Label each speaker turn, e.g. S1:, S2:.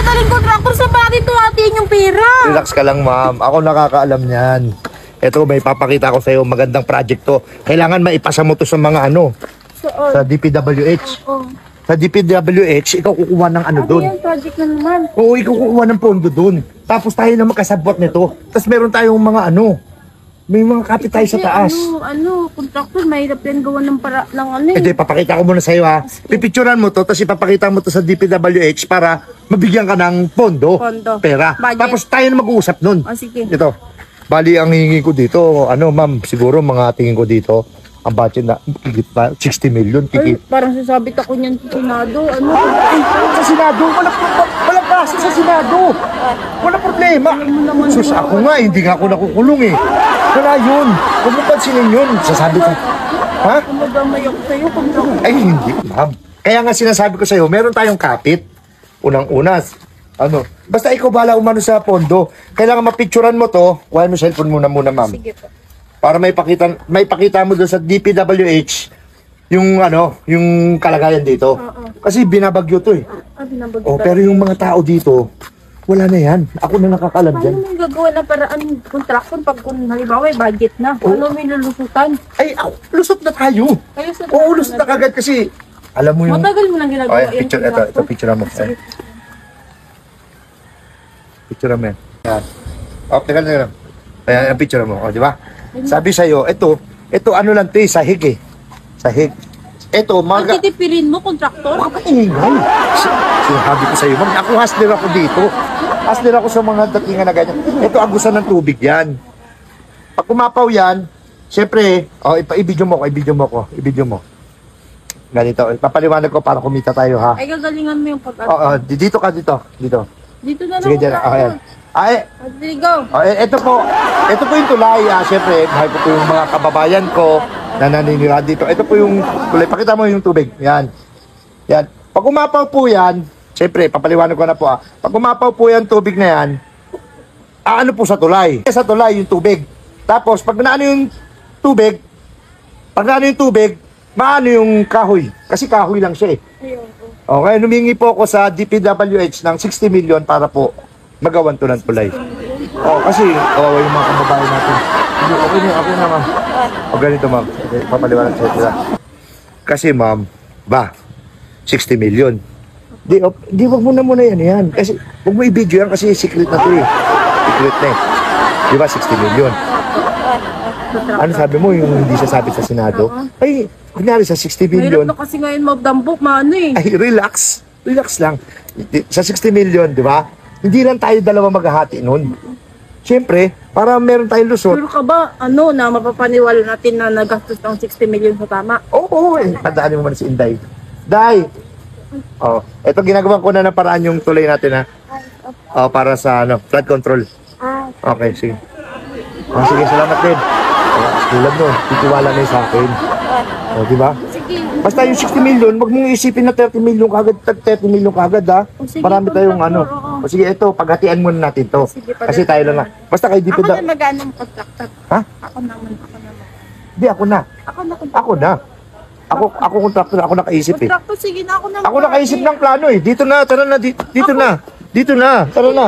S1: magaling contractor sa bakit tuwatiin yung pera?
S2: Relax ka lang, ma'am. Ako nakakaalam niyan. Ito, may papakita ko sa'yo. Magandang project to. Kailangan maipasa mo to sa mga ano. Sa DPWH.
S1: Oo.
S2: Sa DPWH, ikaw kukuha ng ano doon.
S1: Ano yan? Project na naman.
S2: Oo, ikaw kukuha ng pondo doon. Tapos tayo na makasabot nito. Tapos meron tayong mga ano. May mga kapit tayo sa taas.
S1: Contractor, mahirap yan gawa ng para ng ano eh.
S2: Ito, papakita ko muna sa'yo ha. Pipicturan mo to, tapos ipapakita mo to sa DPWH para mabigyan ka ng pondo.
S1: Pondo.
S2: Pera.
S1: Budget.
S2: Tapos tayo na mag-uusap nun.
S1: Sige.
S2: Ito. Bali, ang hihingi ko dito, ano ma'am, siguro mga tingin ko dito, ang budget na, higit pa, 60 million,
S1: Ay, parang sasabit ako niyan sa Senado. Ano?
S2: Ay, sa Senado, walang kaso sa Senado. Wala problema. Sus, ako nga, hindi nga ako nakukulong eh. Wala yun. Huwag mo pansinin yun. Sasabi ko. Ha?
S1: Madamay ako sa'yo, contractor.
S2: Ay, hindi, ma'am. Kaya nga sinasabi ko sa'yo, meron tayong kapit. Unang-unas. Ano? Basta ikaw bahala umano sa pondo. Kailangan mapicturan mo to. Kuha mo cellphone muna, ma'am.
S1: Sige po.
S2: Para may pakita mo doon sa DPWH yung ano, yung kalagayan dito. Kasi binabagyo to eh.
S1: Binabagyo
S2: Oh, pero yung mga tao dito, wala na yan. Ako na nakakalam dyan.
S1: Paano mo gagawa ng paraan contractor pag kung halimbawa may budget na? Ano may lulusutan?
S2: Ay, lusot na tayo.
S1: Kayo sa
S2: Oo, lusot na kagad kasi alam mo yung...
S1: matagal mo nang ginagawa
S2: Oh, picture, ito picture mo.
S1: Sige.
S2: Picture mo yan. Yan. Oh, teka lang. Ayan, ang picture mo. O, di ba? Sabi sa'yo, ito ano lang ito eh, sahig eh. Sahig. Ito,
S1: Ang titipirin mo, contractor?
S2: Baka maingay. Sinabi ko sa'yo, ma'am, ako hustler ako dito. Hustler ako sa mga datingan na ganyan. Ito, agusan ng tubig yan. Pag kumapaw yan, syempre, i-video mo. Ganito, ipapaliwanag ko para kumita tayo, ha?
S1: Ay, gagalingan mo yung pag-art.
S2: Oo, dito ka, dito.
S1: Dito na lang.
S2: Sige, dyan. Ayan. Ay,
S1: Sige, go.
S2: ito po yung tulay. Siyempre, mahal ko po yung mga kababayan ko na naninira dito. Ito po yung tulay. Pakita mo yung tubig. Yan. Yan. Pag umapaw po yan, siyempre, papaliwanag ko na po. Pag umapaw po yan, tubig na yan, ano po sa tulay? Sa tulay, yung tubig. Tapos, pag naano yung tubig, maano yung kahoy. Kasi kahoy lang siya eh. Okay, humingi po ako sa DPWH ng 60 million para po magawan to ng tulay. Kasi yung mga kababayan natin. Okay na ma'am. O ganito ma'am. Okay, papaliwanag sa sila. Kasi ma'am, 60 million. Di wag mo na muna yan. Kasi wag mo i-video yan kasi secret na to eh. Secret na eh. Di ba 60 million? Ano sabi mo yung hindi sasabi sa Senado? Ay, kunyari sa 60 million.
S1: Mahirap na kasi ngayon magdambok, maano eh.
S2: Ay, relax. Relax lang. Sa 60 million, di ba? Hindi lang tayo dalawa maghahati nun. Siyempre, para meron tayong lusot.
S1: Pero ka ba, na mapapaniwala natin na nagastos ng 60 million sa tama?
S2: Oo, tandaan mo man si Inday. Day! Ito ginagawa ko na ng paraan yung tulay natin ha. Para sa flood control. Okay, sige. Sige, salamat din. Tulad nun, titiwala na sa akin. Di ba?
S1: Sige.
S2: Basta yung 60 million, wag mong isipin na 30 million kagad, 30 million kagad ha.
S1: Sige,
S2: Marami tayong
S1: contractor, oo.
S2: Sige, ito, paghatian muna natin to.
S1: Sige,
S2: Kasi tayo lang na. Basta kay
S1: Ako na mag-ano ang contractor.
S2: Ha?
S1: Ako naman.
S2: Di, ako na. Ako contractor, ako nakaisip eh.
S1: Contractor, sige na ako naman.
S2: Ako nakaisip ng plano eh. Dito na, tara na, dito na. Tara na.